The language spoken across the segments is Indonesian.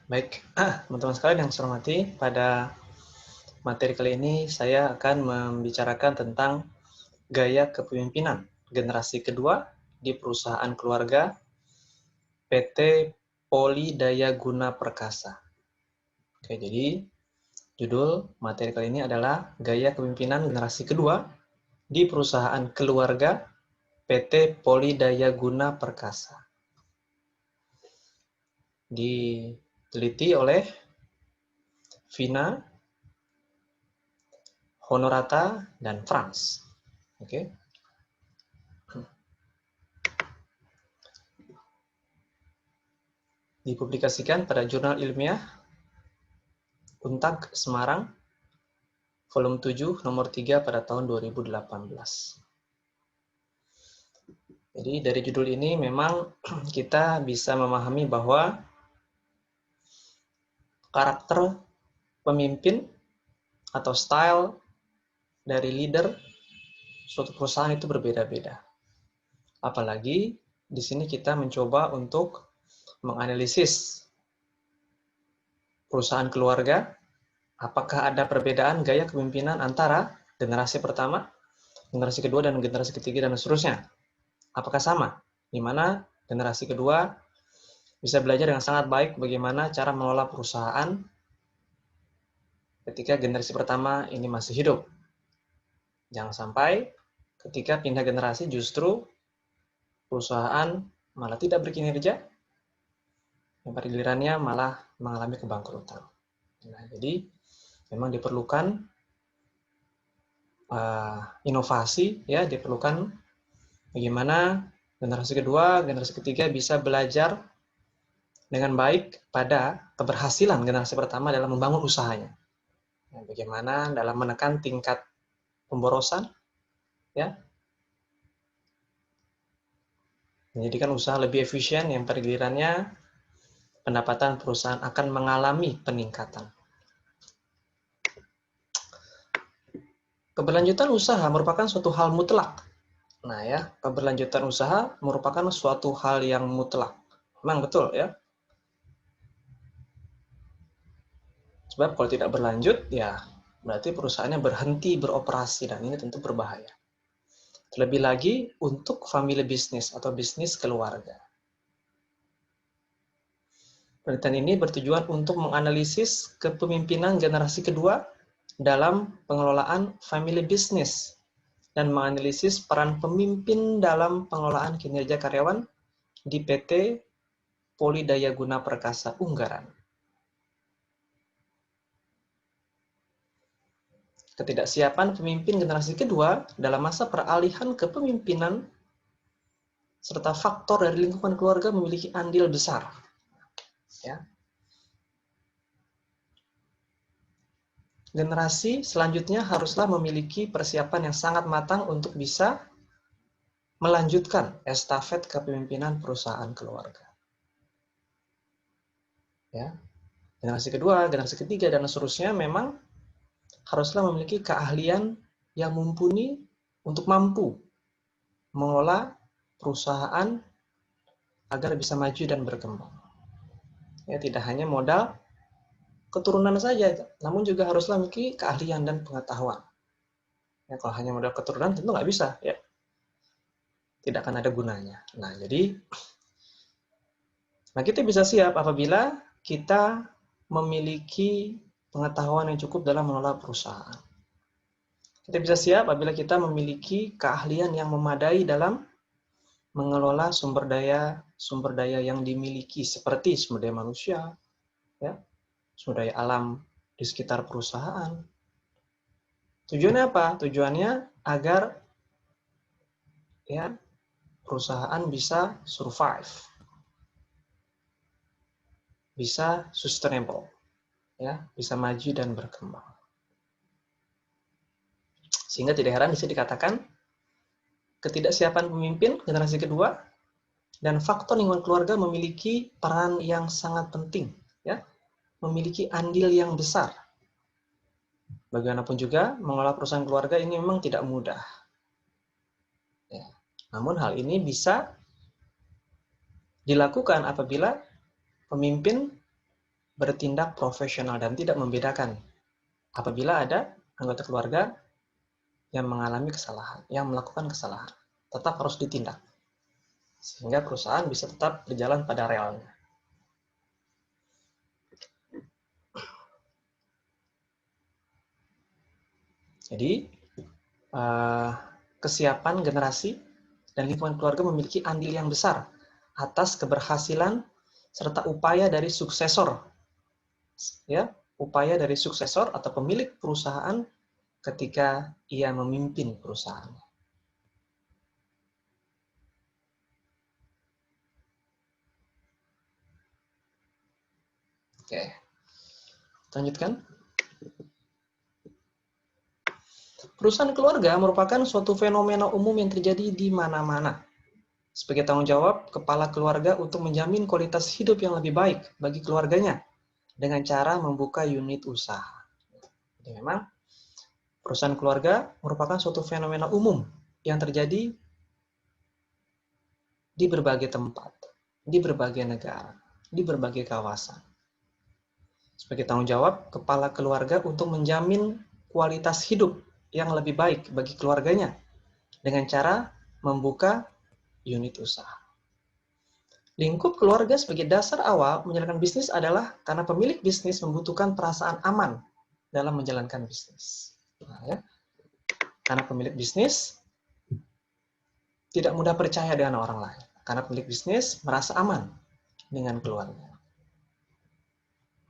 Baik, teman-teman sekalian yang saya hormati, pada materi kali ini saya akan membicarakan tentang gaya kepemimpinan generasi kedua di perusahaan keluarga PT Poli Daya Guna Perkasa. Oke, jadi judul materi kali ini adalah gaya kepemimpinan generasi kedua di perusahaan keluarga PT Poli Daya Guna Perkasa. Diteliti oleh Vina, Honorata, dan Franz. Oke. Dipublikasikan pada Jurnal Ilmiah Untak Semarang, volume 7, nomor 3 pada tahun 2018. Jadi dari judul ini memang kita bisa memahami bahwa karakter pemimpin atau style dari leader suatu perusahaan itu berbeda-beda. Apalagi di sini kita mencoba untuk menganalisis perusahaan keluarga, apakah ada perbedaan gaya kepemimpinan antara generasi pertama, generasi kedua, dan generasi ketiga, dan seterusnya. Apakah sama? Di mana generasi kedua bisa belajar dengan sangat baik bagaimana cara mengelola perusahaan ketika generasi pertama ini masih hidup. Jangan sampai ketika pindah generasi justru perusahaan malah tidak berkinerja, yang pada gilirannya malah mengalami kebangkrutan. Nah, jadi memang diperlukan inovasi, ya, diperlukan bagaimana generasi kedua, generasi ketiga bisa belajar dengan baik pada keberhasilan generasi pertama dalam membangun usahanya. Ya, bagaimana dalam menekan tingkat pemborosan, ya, menjadikan usaha lebih efisien, yang pada gilirannya pendapatan perusahaan akan mengalami peningkatan. Keberlanjutan usaha merupakan suatu hal mutlak. Nah, ya, keberlanjutan usaha merupakan suatu hal yang mutlak. Memang betul, ya. Sebab kalau tidak berlanjut, ya berarti perusahaannya berhenti beroperasi, dan ini tentu berbahaya. Terlebih lagi untuk family business atau bisnis keluarga. Penelitian ini bertujuan untuk menganalisis kepemimpinan generasi kedua dalam pengelolaan family business dan menganalisis peran pemimpin dalam pengelolaan kinerja karyawan di PT Poli Daya Guna Perkasa Ungaran. Ketidaksiapan pemimpin generasi kedua dalam masa peralihan kepemimpinan serta faktor dari lingkungan keluarga memiliki andil besar. Ya. Generasi selanjutnya haruslah memiliki persiapan yang sangat matang untuk bisa melanjutkan estafet kepemimpinan perusahaan keluarga. Ya. Generasi kedua, generasi ketiga, dan seterusnya memang haruslah memiliki keahlian yang mumpuni untuk mampu mengelola perusahaan agar bisa maju dan berkembang. Ya, tidak hanya modal keturunan saja, namun juga haruslah memiliki keahlian dan pengetahuan. Ya, kalau hanya modal keturunan tentu nggak bisa, ya, tidak akan ada gunanya. Nah, jadi kita bisa siap apabila kita memiliki pengetahuan yang cukup dalam mengelola perusahaan. Kita bisa siap apabila kita memiliki keahlian yang memadai dalam mengelola sumber daya yang dimiliki, seperti sumber daya manusia, ya, sumber daya alam di sekitar perusahaan. Tujuannya apa? Tujuannya agar, ya, perusahaan bisa survive, bisa sustainable, ya, bisa maju dan berkembang. Sehingga tidak heran bisa dikatakan ketidaksiapan pemimpin generasi kedua dan faktor lingkungan keluarga memiliki peran yang sangat penting, ya, memiliki andil yang besar. Bagaimanapun juga, mengelola perusahaan keluarga ini memang tidak mudah. Ya. Namun hal ini bisa dilakukan apabila pemimpin bertindak profesional dan tidak membedakan apabila ada anggota keluarga yang mengalami kesalahan, yang melakukan kesalahan. Tetap harus ditindak, sehingga perusahaan bisa tetap berjalan pada realnya. Jadi, kesiapan generasi dan lingkungan keluarga memiliki andil yang besar atas keberhasilan serta upaya dari suksesor, ya, upaya dari suksesor atau pemilik perusahaan ketika ia memimpin perusahaan. Oke, lanjutkan. Perusahaan keluarga merupakan suatu fenomena umum yang terjadi di mana-mana. Sebagai tanggung jawab kepala keluarga untuk menjamin kualitas hidup yang lebih baik bagi keluarganya dengan cara membuka unit usaha. Jadi memang perusahaan keluarga merupakan suatu fenomena umum yang terjadi di berbagai tempat, di berbagai negara, di berbagai kawasan. Sebagai tanggung jawab kepala keluarga untuk menjamin kualitas hidup yang lebih baik bagi keluarganya dengan cara membuka unit usaha. Lingkup keluarga sebagai dasar awal menjalankan bisnis adalah karena pemilik bisnis membutuhkan perasaan aman dalam menjalankan bisnis. Nah, ya. Karena pemilik bisnis tidak mudah percaya dengan orang lain. Karena pemilik bisnis merasa aman dengan keluarga.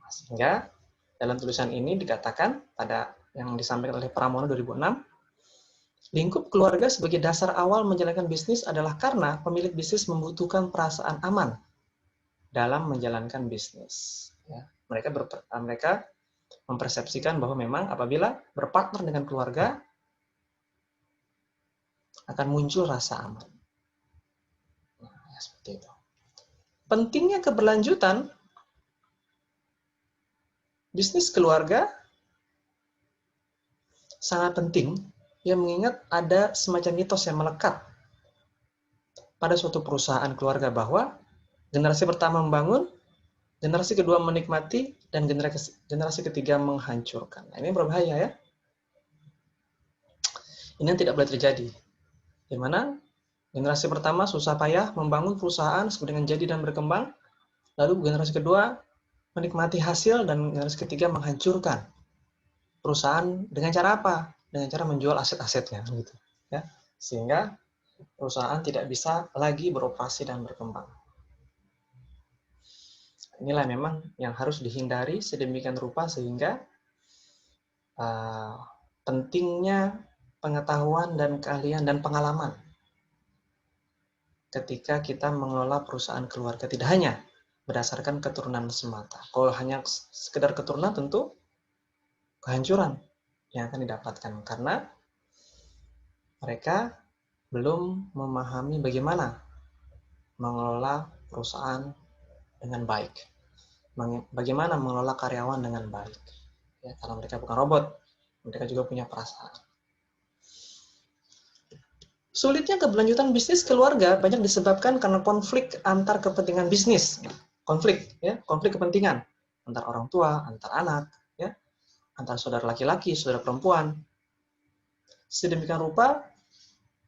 Sehingga dalam tulisan ini dikatakan pada yang disampaikan oleh Pramono 2006, lingkup keluarga sebagai dasar awal menjalankan bisnis adalah karena pemilik bisnis membutuhkan perasaan aman dalam menjalankan bisnis. Ya, mereka mempersepsikan bahwa memang apabila berpartner dengan keluarga akan muncul rasa aman. Nah, ya, seperti itu. Pentingnya keberlanjutan bisnis keluarga sangat penting, ya, mengingat ada semacam mitos yang melekat pada suatu perusahaan keluarga bahwa generasi pertama membangun, generasi kedua menikmati, dan generasi ketiga menghancurkan. Nah, ini berbahaya, ya. Ini yang tidak boleh terjadi. Di mana generasi pertama susah payah membangun perusahaan dengan jadi dan berkembang, lalu generasi kedua menikmati hasil, dan generasi ketiga menghancurkan perusahaan dengan cara apa? Dengan cara menjual aset-asetnya, gitu, ya, sehingga perusahaan tidak bisa lagi beroperasi dan berkembang. Inilah memang yang harus dihindari sedemikian rupa sehingga pentingnya pengetahuan dan keahlian dan pengalaman ketika kita mengelola perusahaan keluarga, tidak hanya berdasarkan keturunan semata. Kalau hanya sekedar keturunan, tentu kehancuran yang akan didapatkan karena mereka belum memahami bagaimana mengelola perusahaan dengan baik, bagaimana mengelola karyawan dengan baik. Ya, karena mereka bukan robot, mereka juga punya perasaan. Sulitnya keberlanjutan bisnis keluarga banyak disebabkan karena konflik antar kepentingan bisnis. Konflik, ya, konflik kepentingan antar orang tua, antar anak, ya, antar saudara laki-laki, saudara perempuan. Sedemikian rupa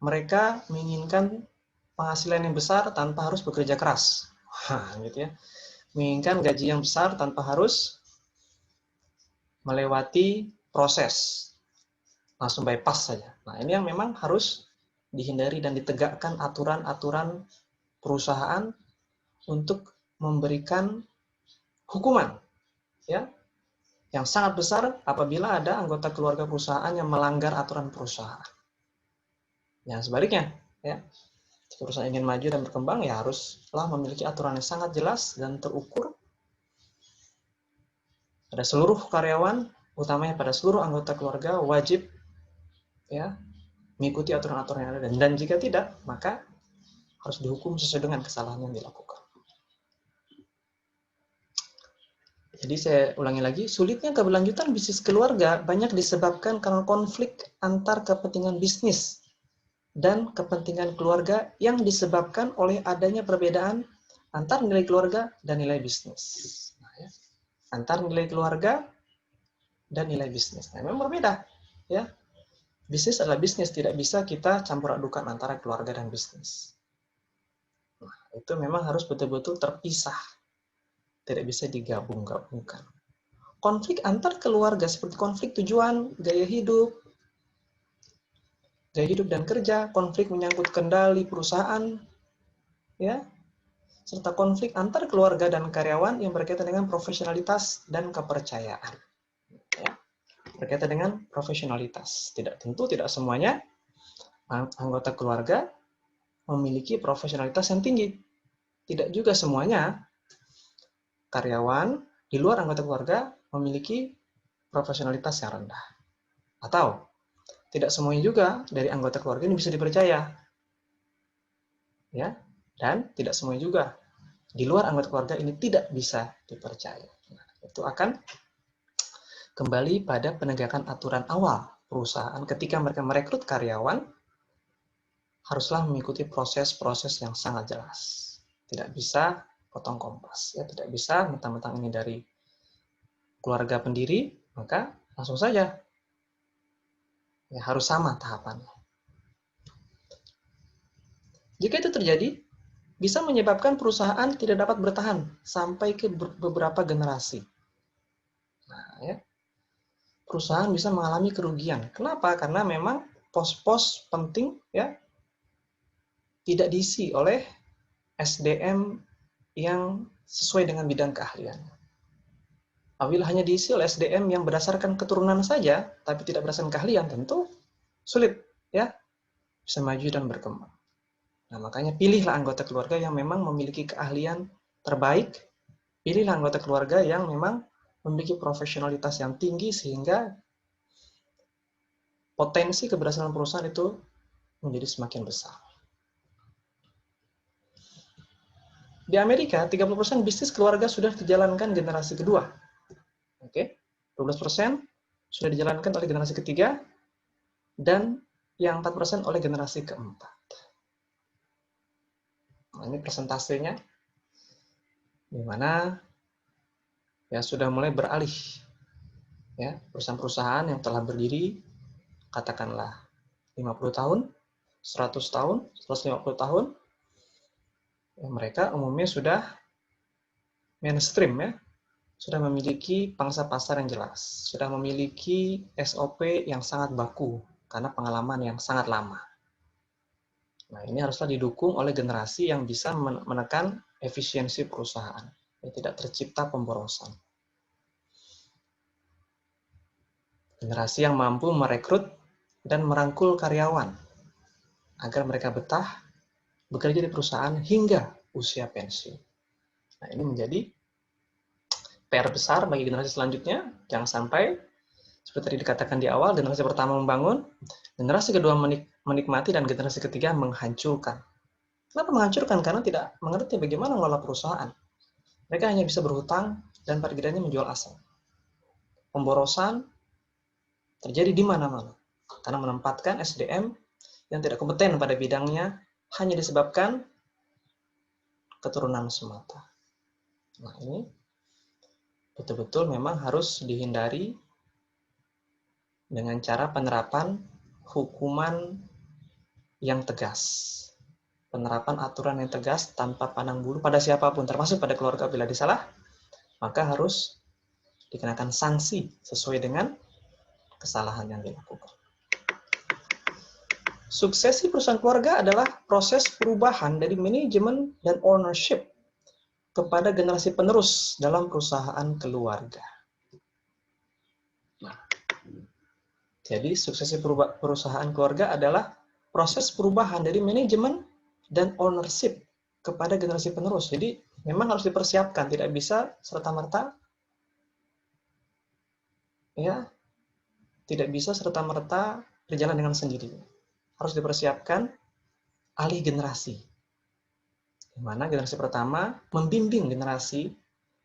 mereka menginginkan penghasilan yang besar tanpa harus bekerja keras. Gitu, ya. Menginginkan gaji yang besar tanpa harus melewati proses. Langsung bypass saja. Nah, ini yang memang harus dihindari dan ditegakkan aturan-aturan perusahaan untuk memberikan hukuman, ya, yang sangat besar apabila ada anggota keluarga perusahaan yang melanggar aturan perusahaan. Yang sebaliknya, ya, perusahaan ingin maju dan berkembang, ya haruslah memiliki aturan yang sangat jelas dan terukur pada seluruh karyawan, utamanya pada seluruh anggota keluarga wajib, ya, mengikuti aturan-aturan yang ada, dan jika tidak, maka harus dihukum sesuai dengan kesalahan yang dilakukan. Jadi saya ulangi lagi, sulitnya keberlanjutan bisnis keluarga banyak disebabkan karena konflik antar kepentingan bisnis dan kepentingan keluarga yang disebabkan oleh adanya perbedaan antar nilai keluarga dan nilai bisnis. Nah, ya. antara nilai keluarga dan nilai bisnis. Nah, memang berbeda, ya. Bisnis adalah bisnis, tidak bisa kita campur adukan antara keluarga dan bisnis. Nah, itu memang harus betul-betul terpisah, tidak bisa digabung-gabungkan. Konflik antar keluarga seperti konflik tujuan, gaya hidup dan kerja, konflik menyangkut kendali perusahaan, ya, serta konflik antar keluarga dan karyawan yang berkaitan dengan profesionalitas dan kepercayaan. Ya, berkaitan dengan profesionalitas. Tentu tidak semuanya anggota keluarga memiliki profesionalitas yang tinggi. Tidak juga semuanya karyawan di luar anggota keluarga memiliki profesionalitas yang rendah. Atau tidak semuanya juga dari anggota keluarga ini bisa dipercaya. Ya, dan tidak semuanya juga di luar anggota keluarga ini tidak bisa dipercaya. Nah, itu akan kembali pada penegakan aturan awal perusahaan ketika mereka merekrut karyawan, haruslah mengikuti proses-proses yang sangat jelas. Tidak bisa potong kompas, ya, tidak bisa mentang-mentang ini dari keluarga pendiri, maka langsung saja ya harus sama tahapannya. Jika itu terjadi, bisa menyebabkan perusahaan tidak dapat bertahan sampai ke beberapa generasi. Nah, ya, perusahaan bisa mengalami kerugian. Kenapa? Karena memang pos-pos penting, ya, tidak diisi oleh SDM yang sesuai dengan bidang keahlian. Apabila hanya diisi oleh SDM yang berdasarkan keturunan saja, tapi tidak berdasarkan keahlian, tentu sulit, ya, bisa maju dan berkembang. Nah, makanya pilihlah anggota keluarga yang memang memiliki keahlian terbaik, pilihlah anggota keluarga yang memang memiliki profesionalitas yang tinggi sehingga potensi keberhasilan perusahaan itu menjadi semakin besar. Di Amerika, 30% bisnis keluarga sudah dijalankan generasi kedua. Oke, 12% sudah dijalankan oleh generasi ketiga, dan yang 4% oleh generasi keempat. Nah, ini persentasenya, di mana ya sudah mulai beralih. Ya, perusahaan-perusahaan yang telah berdiri, katakanlah 50 tahun, 100 tahun, 150 tahun, ya, mereka umumnya sudah mainstream, ya, sudah memiliki pangsa pasar yang jelas, sudah memiliki SOP yang sangat baku karena pengalaman yang sangat lama. Nah, ini haruslah didukung oleh generasi yang bisa menekan efisiensi perusahaan, ya, tidak tercipta pemborosan. Generasi yang mampu merekrut dan merangkul karyawan agar mereka betah bekerja di perusahaan hingga usia pensiun. Nah, ini menjadi PR besar bagi generasi selanjutnya. Jangan sampai seperti tadi dikatakan di awal, generasi pertama membangun, generasi kedua menikmati, dan generasi ketiga menghancurkan. Kenapa menghancurkan? Karena tidak mengerti bagaimana mengelola perusahaan. Mereka hanya bisa berhutang dan pada akhirnya menjual aset. Pemborosan terjadi di mana-mana karena menempatkan SDM yang tidak kompeten pada bidangnya hanya disebabkan keturunan semata. Nah, ini betul-betul memang harus dihindari dengan cara penerapan hukuman yang tegas. Penerapan aturan yang tegas tanpa pandang bulu pada siapapun, termasuk pada keluarga bila disalah, maka harus dikenakan sanksi sesuai dengan kesalahan yang dilakukan. Suksesi perusahaan keluarga adalah proses perubahan dari manajemen dan ownership kepada generasi penerus dalam perusahaan keluarga. Nah, jadi suksesi perusahaan keluarga adalah proses perubahan dari manajemen dan ownership kepada generasi penerus. Jadi memang harus dipersiapkan, tidak bisa serta-merta, ya, tidak bisa serta-merta berjalan dengan sendirinya. Harus dipersiapkan alih generasi, di mana generasi pertama membimbing generasi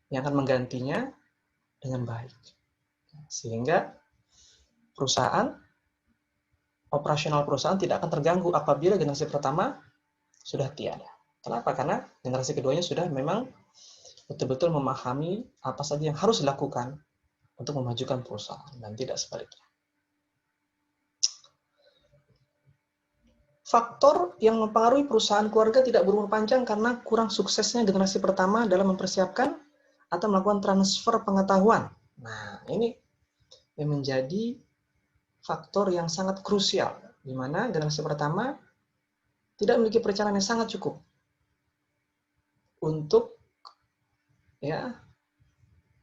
yang akan menggantinya dengan baik, sehingga operasional perusahaan tidak akan terganggu apabila generasi pertama sudah tiada. Kenapa? Karena generasi keduanya sudah memang betul-betul memahami apa saja yang harus dilakukan untuk memajukan perusahaan dan tidak sebaliknya. Faktor yang mempengaruhi perusahaan keluarga tidak berumur panjang karena kurang suksesnya generasi pertama dalam mempersiapkan atau melakukan transfer pengetahuan. Nah, ini yang menjadi faktor yang sangat krusial, di mana generasi pertama tidak memiliki perencanaan yang sangat cukup untuk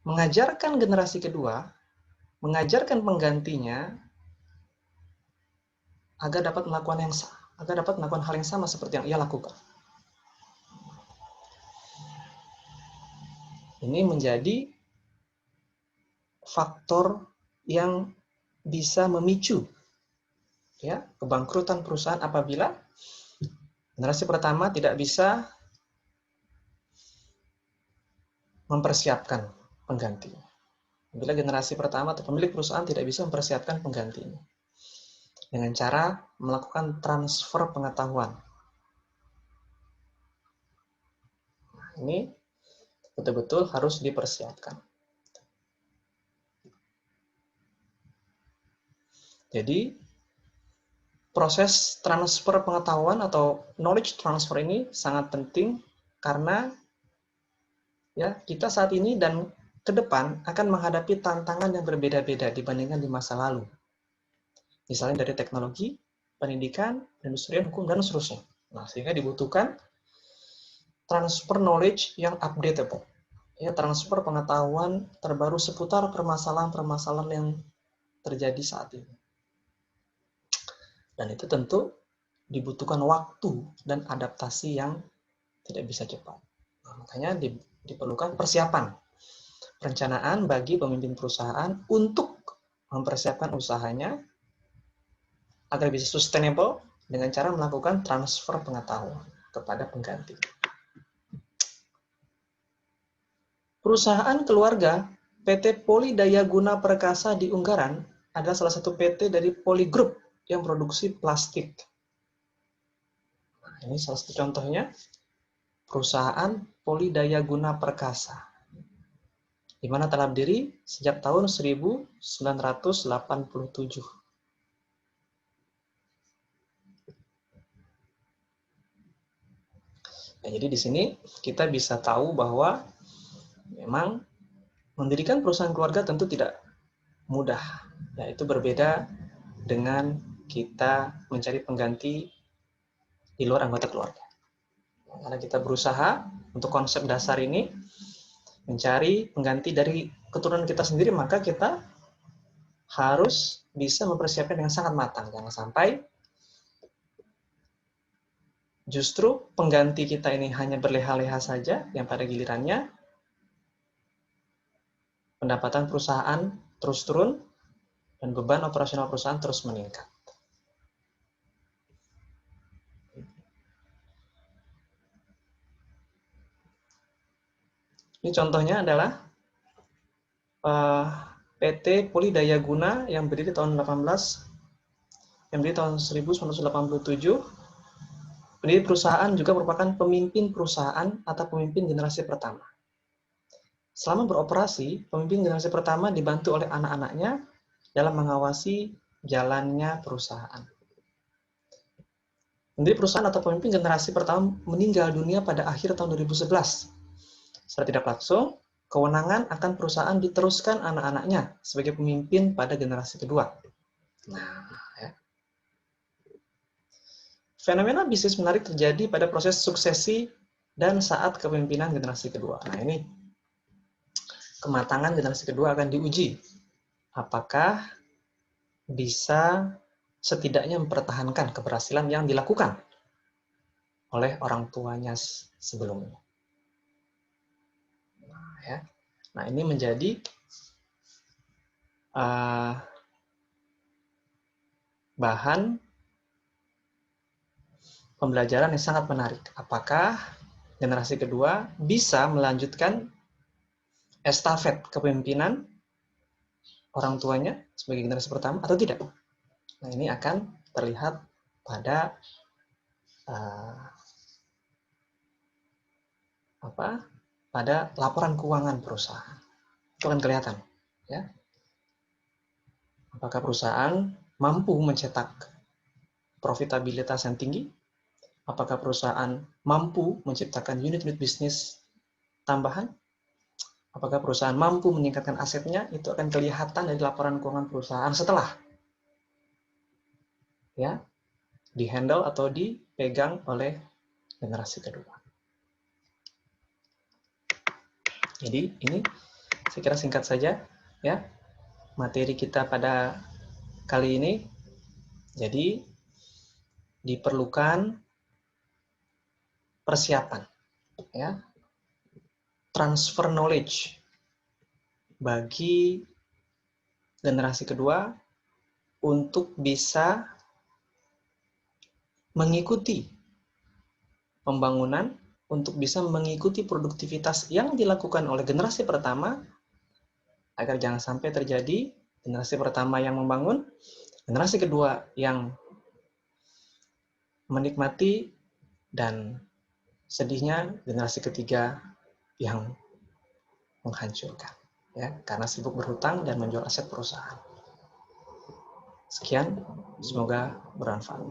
mengajarkan generasi kedua, mengajarkan penggantinya agar dapat melakukan hal yang sama seperti yang ia lakukan. Ini menjadi faktor yang bisa memicu kebangkrutan perusahaan apabila generasi pertama tidak bisa mempersiapkan penggantinya. Bila generasi pertama atau pemilik perusahaan tidak bisa mempersiapkan penggantinya dengan cara melakukan transfer pengetahuan. Nah, ini betul-betul harus dipersiapkan. Jadi, proses transfer pengetahuan atau knowledge transfer ini sangat penting karena kita saat ini dan ke depan akan menghadapi tantangan yang berbeda-beda dibandingkan di masa lalu. Misalnya dari teknologi, pendidikan, perindustrian, hukum, dan seterusnya. Nah, sehingga dibutuhkan transfer knowledge yang updatable. Transfer pengetahuan terbaru seputar permasalahan-permasalahan yang terjadi saat ini. Dan itu tentu dibutuhkan waktu dan adaptasi yang tidak bisa cepat. Nah, makanya diperlukan persiapan, perencanaan bagi pemimpin perusahaan untuk mempersiapkan usahanya agar bisa sustainable dengan cara melakukan transfer pengetahuan kepada pengganti. Perusahaan keluarga PT Poli Daya Guna Perkasa di Ungaran adalah salah satu PT dari Poli Group yang produksi plastik. Nah, ini salah satu contohnya, perusahaan Poli Daya Guna Perkasa, di mana telah berdiri sejak tahun 1987. Nah, jadi di sini kita bisa tahu bahwa memang mendirikan perusahaan keluarga tentu tidak mudah. Itu berbeda dengan kita mencari pengganti di luar anggota keluarga. Karena kita berusaha untuk konsep dasar ini, mencari pengganti dari keturunan kita sendiri, maka kita harus bisa mempersiapkan dengan sangat matang. Jangan sampai justru pengganti kita ini hanya berleha-leha saja, yang pada gilirannya pendapatan perusahaan terus turun dan beban operasional perusahaan terus meningkat. Ini contohnya adalah PT Poli Daya Guna yang berdiri tahun 1987. Pendiri perusahaan juga merupakan pemimpin perusahaan atau pemimpin generasi pertama. Selama beroperasi, pemimpin generasi pertama dibantu oleh anak-anaknya dalam mengawasi jalannya perusahaan. Pendiri perusahaan atau pemimpin generasi pertama meninggal dunia pada akhir tahun 2011. Secara tidak langsung, kewenangan akan perusahaan diteruskan anak-anaknya sebagai pemimpin pada generasi kedua. Nah, fenomena bisnis menarik terjadi pada proses suksesi dan saat kepemimpinan generasi kedua. Nah, ini kematangan generasi kedua akan diuji. Apakah bisa setidaknya mempertahankan keberhasilan yang dilakukan oleh orang tuanya sebelumnya. Nah, ini menjadi bahan pembelajaran yang sangat menarik. Apakah generasi kedua bisa melanjutkan estafet kepemimpinan orang tuanya sebagai generasi pertama atau tidak? Nah, ini akan terlihat pada pada laporan keuangan perusahaan. Itu akan kelihatan, ya. Apakah perusahaan mampu mencetak profitabilitas yang tinggi? Apakah perusahaan mampu menciptakan unit-unit bisnis tambahan? Apakah perusahaan mampu meningkatkan asetnya? Itu akan kelihatan dari laporan keuangan perusahaan setelah ya dihandle atau dipegang oleh generasi kedua. Jadi ini saya kira singkat saja ya materi kita pada kali ini. Jadi diperlukan persiapan ya, transfer knowledge bagi generasi kedua untuk bisa mengikuti pembangunan, untuk bisa mengikuti produktivitas yang dilakukan oleh generasi pertama, agar jangan sampai terjadi generasi pertama yang membangun, generasi kedua yang menikmati, dan sedihnya generasi ketiga yang menghancurkan, ya, karena sibuk berhutang dan menjual aset perusahaan. Sekian, semoga bermanfaat.